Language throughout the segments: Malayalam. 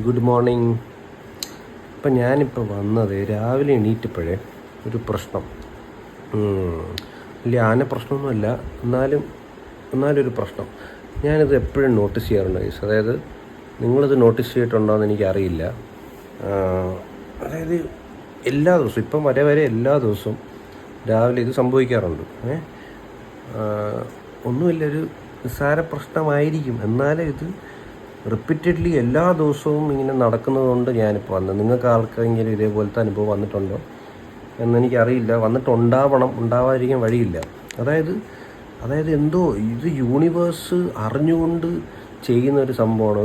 Good morning. ഇപ്പം ഞാനിപ്പോൾ വന്നത് രാവിലെ എണീറ്റപ്പോഴേ ഒരു പ്രശ്നം, വലിയ ആന പ്രശ്നമൊന്നുമല്ല, എന്നാലൊരു പ്രശ്നം ഞാനിത് എപ്പോഴും നോട്ടീസ് ചെയ്യാറുണ്ട് ഗൈസ്. അതായത് നിങ്ങളിത് നോട്ടീസ് ചെയ്തിട്ടുണ്ടോ എന്ന് എനിക്കറിയില്ല. അതായത് എല്ലാ ദിവസവും ഇപ്പം വരെ എല്ലാ ദിവസവും രാവിലെ ഇത് സംഭവിക്കാറുണ്ട്. ഒന്നുമില്ല, ഒരു നിസ്സാര പ്രശ്നമായിരിക്കും, എന്നാലും ഇത് റിപ്പീറ്റഡ്ലി എല്ലാ ദിവസവും ഇങ്ങനെ നടക്കുന്നതുകൊണ്ട് ഞാനിപ്പോൾ വന്നത്. നിങ്ങൾക്ക് ആർക്കെങ്കിലും ഇതേപോലത്തെ അനുഭവം വന്നിട്ടുണ്ടോ എന്നെനിക്കറിയില്ല. ഉണ്ടാവാതിരിക്കാൻ വഴിയില്ല. അതായത് എന്തോ ഇത് യൂണിവേഴ്സ് അറിഞ്ഞുകൊണ്ട് ചെയ്യുന്ന ഒരു സംഭവമാണ്.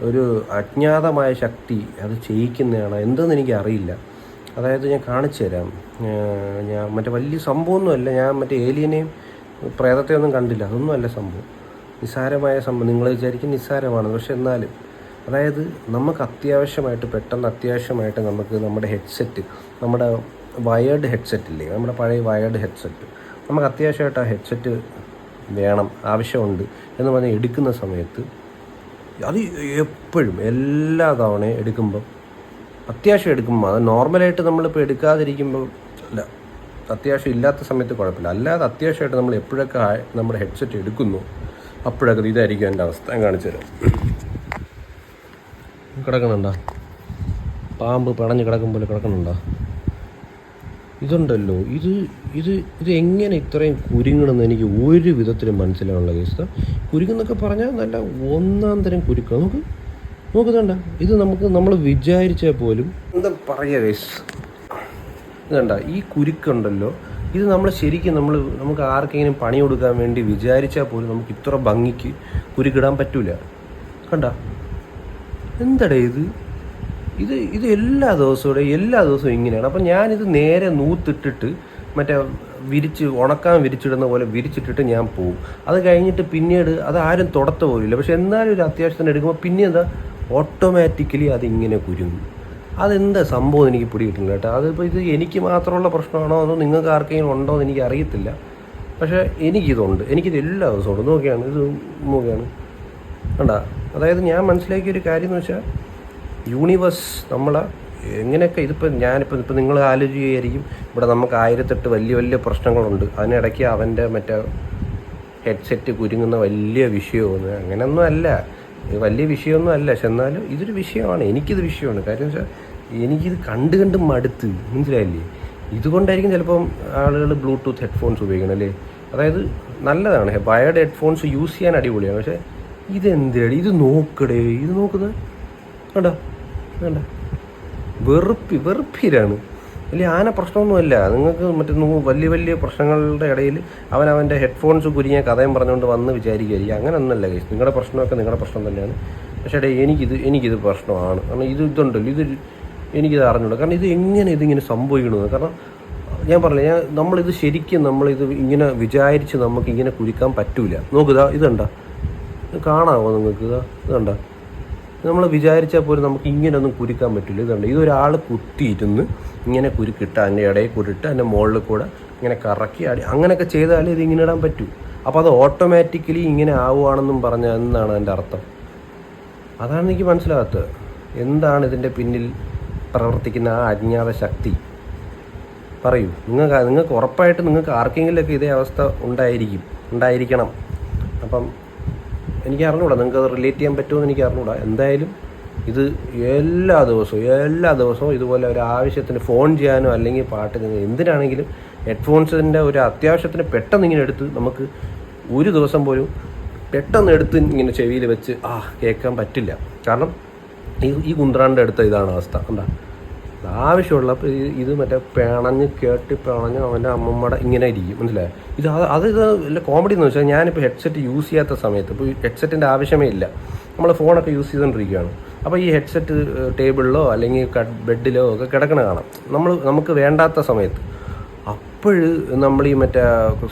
ഒരു അജ്ഞാതമായ ശക്തി അത് ചെയ്യിക്കുന്നതാണ് എന്തെന്ന് എനിക്കറിയില്ല. അതായത് ഞാൻ കാണിച്ചു തരാം. ഞാൻ മറ്റേ വലിയ സംഭവമൊന്നുമല്ല, ഞാൻ മറ്റേ ഏലിയനെയും പ്രേതത്തെയൊന്നും കണ്ടില്ല, അതൊന്നുമല്ല സംഭവം. നിസ്സാരമായ സംഭവം. നിങ്ങൾ വിചാരിക്കും നിസ്സാരമാണ്, പക്ഷെ എന്നാലും അതായത് നമുക്ക് പെട്ടെന്ന് അത്യാവശ്യമായിട്ട് നമുക്ക് നമ്മുടെ ഹെഡ്സെറ്റ്, നമ്മുടെ വയേർഡ് ഹെഡ്സെറ്റ് ഇല്ലേ, നമ്മുടെ പഴയ വയേർഡ് ഹെഡ്സെറ്റ്, നമുക്ക് അത്യാവശ്യമായിട്ട് ആ ഹെഡ്സെറ്റ് വേണം, ആവശ്യമുണ്ട് എന്ന് പറഞ്ഞ് എടുക്കുന്ന സമയത്ത് അത് എപ്പോഴും എല്ലാ തവണയും എടുക്കുമ്പം അത്യാവശ്യം എടുക്കുമ്പോൾ, അത് നോർമലായിട്ട് നമ്മളിപ്പോൾ എടുക്കാതിരിക്കുമ്പോൾ അല്ല, അത്യാവശ്യം ഇല്ലാത്ത സമയത്ത് കുഴപ്പമില്ല, അല്ലാതെ അത്യാവശ്യമായിട്ട് നമ്മൾ എപ്പോഴൊക്കെ നമ്മുടെ ഹെഡ്സെറ്റ് എടുക്കുന്നു അപ്പോഴൊക്കെ ഇതായിരിക്കും എൻ്റെ അവസ്ഥ. ഞാൻ കാണിച്ചു തരാം. കിടക്കണുണ്ടോ? പാമ്പ് പിണഞ്ഞ് കിടക്കും പോലെ കിടക്കണുണ്ടോ? ഇതുണ്ടല്ലോ, ഇത് എങ്ങനെ ഇത്രയും കുരുങ്ങണമെന്ന് എനിക്ക് ഒരു വിധത്തിലും മനസ്സിലാവുള്ള കേസ്. കുരുങ്ങെന്നൊക്കെ പറഞ്ഞാൽ നല്ല ഒന്നാം തരം കുരുക്ക. നോക്കുന്നുണ്ട, ഇത് നമ്മൾ വിചാരിച്ചാൽ പോലും എന്താ പറയുക കേസ്. ഇതുണ്ട, ഈ കുരുക്കുണ്ടല്ലോ, ഇത് നമ്മൾ ശരിക്കും നമുക്ക് ആർക്കെങ്കിലും പണി കൊടുക്കാൻ വേണ്ടി വിചാരിച്ചാൽ പോലും നമുക്ക് ഇത്ര ഭംഗിക്ക് കുരുക്കിടാൻ പറ്റൂല. കണ്ട എന്തടേ ഇത് എല്ലാ ദിവസവും ഇങ്ങനെയാണ്. അപ്പം ഞാനിത് നേരെ നൂത്തിട്ടിട്ട് മറ്റേ ഉണക്കാൻ വിരിച്ചിടുന്ന പോലെ വിരിച്ചിട്ടിട്ട് ഞാൻ പോകും. അത് കഴിഞ്ഞിട്ട് പിന്നീട് അത് ആരും തുടത്ത പോലില്ല. പക്ഷെ എന്നാലും ഒരു അത്യാവശ്യത്തിന് എടുക്കുമ്പോൾ പിന്നെ എന്താ ഓട്ടോമാറ്റിക്കലി അതിങ്ങനെ കുരുങ്ങും. അതെന്താ സംഭവം എനിക്ക് പിടികിട്ടില്ല കേട്ടോ. അതിപ്പോൾ ഇത് എനിക്ക് മാത്രമുള്ള പ്രശ്നമാണോ അതോ നിങ്ങൾക്ക് ആർക്കെങ്കിലും ഉണ്ടോ എന്ന് എനിക്ക് അറിയത്തില്ല. പക്ഷേ എനിക്കിത് എല്ലാ ദിവസവും ഉണ്ട്. നോക്കിയാണ് കണ്ട. അതായത് ഞാൻ മനസ്സിലാക്കിയൊരു കാര്യം എന്ന് വെച്ചാൽ യൂണിവേഴ്സ് നമ്മളെ എങ്ങനെയൊക്കെ ഇപ്പം നിങ്ങൾ ആലോചിക്കുകയായിരിക്കും, ഇവിടെ നമുക്ക് 1008 വലിയ പ്രശ്നങ്ങളുണ്ട്, അതിനിടയ്ക്ക് അവൻ്റെ മറ്റേ ഹെഡ്സെറ്റ് കുരുങ്ങുന്ന വലിയ വിഷയമൊന്നും അങ്ങനെയൊന്നും അല്ല. ഇത് വലിയ വിഷയമൊന്നും അല്ല, പക്ഷെ എന്നാലും ഇതൊരു വിഷയമാണ്. എനിക്കിത് വിഷയമാണ്. കാര്യം വെച്ചാൽ എനിക്കിത് കണ്ട് മടുത്ത്, മനസ്സിലായില്ലേ? ഇതുകൊണ്ടായിരിക്കും ചിലപ്പം ആളുകൾ ബ്ലൂടൂത്ത് ഹെഡ്ഫോൺസ് ഉപയോഗിക്കണം അല്ലേ. അതായത് നല്ലതാണ്, വയർഡ് ഹെഡ്ഫോൺസ് യൂസ് ചെയ്യാൻ അടിപൊളിയാണ്. പക്ഷേ ഇതെന്തിനാണ് ഇത് നോക്കുന്നത് വേണ്ട, വെറുപ്പിലാണ്. വലിയ ആന പ്രശ്നമൊന്നുമല്ല. നിങ്ങൾക്ക് വലിയ പ്രശ്നങ്ങളുടെ ഇടയിൽ അവൻ്റെ ഹെഡ്ഫോൺസ് കുരിഞ്ഞ കഥയും പറഞ്ഞുകൊണ്ട് വന്ന് വിചാരിക്കുകയായിരിക്കും. അങ്ങനെ ഒന്നല്ല കേസ്. നിങ്ങളുടെ പ്രശ്നമൊക്കെ നിങ്ങളുടെ പ്രശ്നം തന്നെയാണ്. പക്ഷേ എനിക്കിത് പ്രശ്നമാണ്. കാരണം ഇതുണ്ടല്ലോ, എനിക്കിത് അറിഞ്ഞൂടാ. കാരണം ഇതിങ്ങനെ സംഭവിക്കണമെന്ന്. കാരണം ഞാൻ പറഞ്ഞില്ല, നമ്മളിത് ശരിക്കും ഇങ്ങനെ വിചാരിച്ച് നമുക്കിങ്ങനെ കുരുക്കാൻ പറ്റൂല. നോക്കുക, ഇതുണ്ടോ, കാണാമോ നിങ്ങൾക്ക്? ഇതുണ്ടോ, നമ്മൾ വിചാരിച്ചാൽ പോലും നമുക്ക് ഇങ്ങനെയൊന്നും കുരുക്കാൻ പറ്റില്ല. ഇതുണ്ട്, ഇതൊരാൾ കുത്തിയിരുന്ന് ഇങ്ങനെ കുരുക്കിട്ട് അതിൻ്റെ ഇടയിൽ കൂടിയിട്ട് അതിൻ്റെ മുകളിൽ കൂടെ ഇങ്ങനെ കറക്കി അങ്ങനെയൊക്കെ ചെയ്താലേ ഇത് ഇങ്ങനെ ഇടാൻ പറ്റൂ. അപ്പോൾ അത് ഓട്ടോമാറ്റിക്കലി ഇങ്ങനെ ആവുകയാണെന്നും പറഞ്ഞാൽ എന്നാണ് അതിൻ്റെ അർത്ഥം? അതാണ് എനിക്ക് മനസ്സിലാകാത്തത്. എന്താണ് ഇതിൻ്റെ പിന്നിൽ പ്രവർത്തിക്കുന്ന ആ അജ്ഞാത ശക്തി? പറയൂ. നിങ്ങൾക്ക് ഉറപ്പായിട്ട് നിങ്ങൾക്ക് ആർക്കെങ്കിലുമൊക്കെ ഇതേ അവസ്ഥ ഉണ്ടായിരിക്കണം. അപ്പം എനിക്ക് അറിഞ്ഞൂടാ, നിങ്ങൾക്ക് അത് റിലേറ്റ് ചെയ്യാൻ പറ്റുമെന്ന് എനിക്ക് അറിഞ്ഞൂടാ. എന്തായാലും ഇത് എല്ലാ ദിവസവും ഇതുപോലെ ഒരു ആവശ്യത്തിന് ഫോൺ ചെയ്യാനോ അല്ലെങ്കിൽ പാട്ട് എന്തിനാണെങ്കിലും ഹെഡ്ഫോൺസിൻ്റെ ഒരു അത്യാവശ്യത്തിന് പെട്ടെന്ന് ഇങ്ങനെ എടുത്ത് നമുക്ക് ഒരു ദിവസം പോലും പെട്ടെന്ന് എടുത്ത് ഇങ്ങനെ ചെവിയിൽ വെച്ച് കേൾക്കാൻ പറ്റില്ല. കാരണം ഈ കുന്ത്രാൻ്റെ അടുത്ത ഇതാണ് അവസ്ഥ. എന്താ ആവശ്യമുള്ളപ്പോൾ ഇത് മറ്റേ പിണഞ്ഞ് അവൻ്റെ അമ്മമ്മയുടെ ഇങ്ങനെ ഇരിക്കും, മനസ്സിലായോ? ഇത് വല്ല കോമഡി എന്ന് വെച്ചാൽ ഞാനിപ്പോൾ ഹെഡ്സെറ്റ് യൂസ് ചെയ്യാത്ത സമയത്ത്, ഇപ്പോൾ ഹെഡ്സെറ്റിൻ്റെ ആവശ്യമേ ഇല്ല, നമ്മൾ ഫോണൊക്കെ യൂസ് ചെയ്തുകൊണ്ടിരിക്കുകയാണ്. അപ്പോൾ ഈ ഹെഡ്സെറ്റ് ടേബിളിലോ അല്ലെങ്കിൽ ബെഡിലോ ഒക്കെ കിടക്കണ കാണാം നമുക്ക് വേണ്ടാത്ത സമയത്ത്. നമ്മൾ ഈ മറ്റേ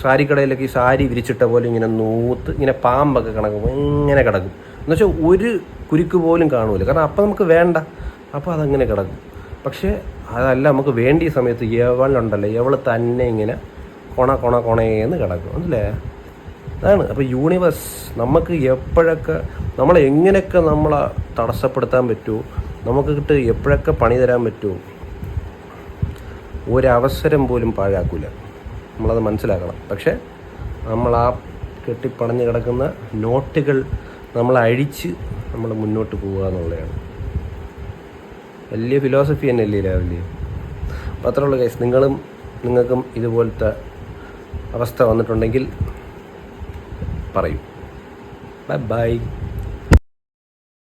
സാരിക്കടയിലൊക്കെ ഈ സാരി വിരിച്ചിട്ട പോലെ ഇങ്ങനെ ഇങ്ങനെ പാമ്പൊക്കെ ഇങ്ങനെ കിടക്കും. എന്നുവെച്ചാൽ ഒരു കുരുക്ക് പോലും കാണൂല. കാരണം അപ്പം നമുക്ക് വേണ്ട, അപ്പോൾ അതങ്ങനെ കിടക്കും. പക്ഷേ അതല്ല, നമുക്ക് വേണ്ടിയ സമയത്ത് എവൾ തന്നെ ഇങ്ങനെ കൊണേന്ന് കിടക്കും, മനസ്സിലേ? അതാണ്. അപ്പോൾ യൂണിവേഴ്സ് നമുക്ക് എപ്പോഴൊക്കെ എങ്ങനെയൊക്കെ തടസ്സപ്പെടുത്താൻ പറ്റുമോ, നമുക്കിട്ട് എപ്പോഴൊക്കെ പണി തരാൻ പറ്റുമോ, ഒരവസരം പോലും പാഴാക്കില്ല. നമ്മളത് മനസ്സിലാക്കണം. പക്ഷേ നമ്മൾ ആ കെട്ടിപ്പണഞ്ഞ് കിടക്കുന്ന നോട്ടുകൾ നമ്മൾ അഴിച്ച് നമ്മൾ മുന്നോട്ട് പോവുക എന്നുള്ളതാണ്. വലിയ ഫിലോസഫി തന്നെയല്ലേ രാവിലെ. അപ്പോൾ അത്രയുള്ള കേസ്. നിങ്ങൾക്കും ഇതുപോലത്തെ അവസ്ഥ വന്നിട്ടുണ്ടെങ്കിൽ പറയൂ. ബൈ.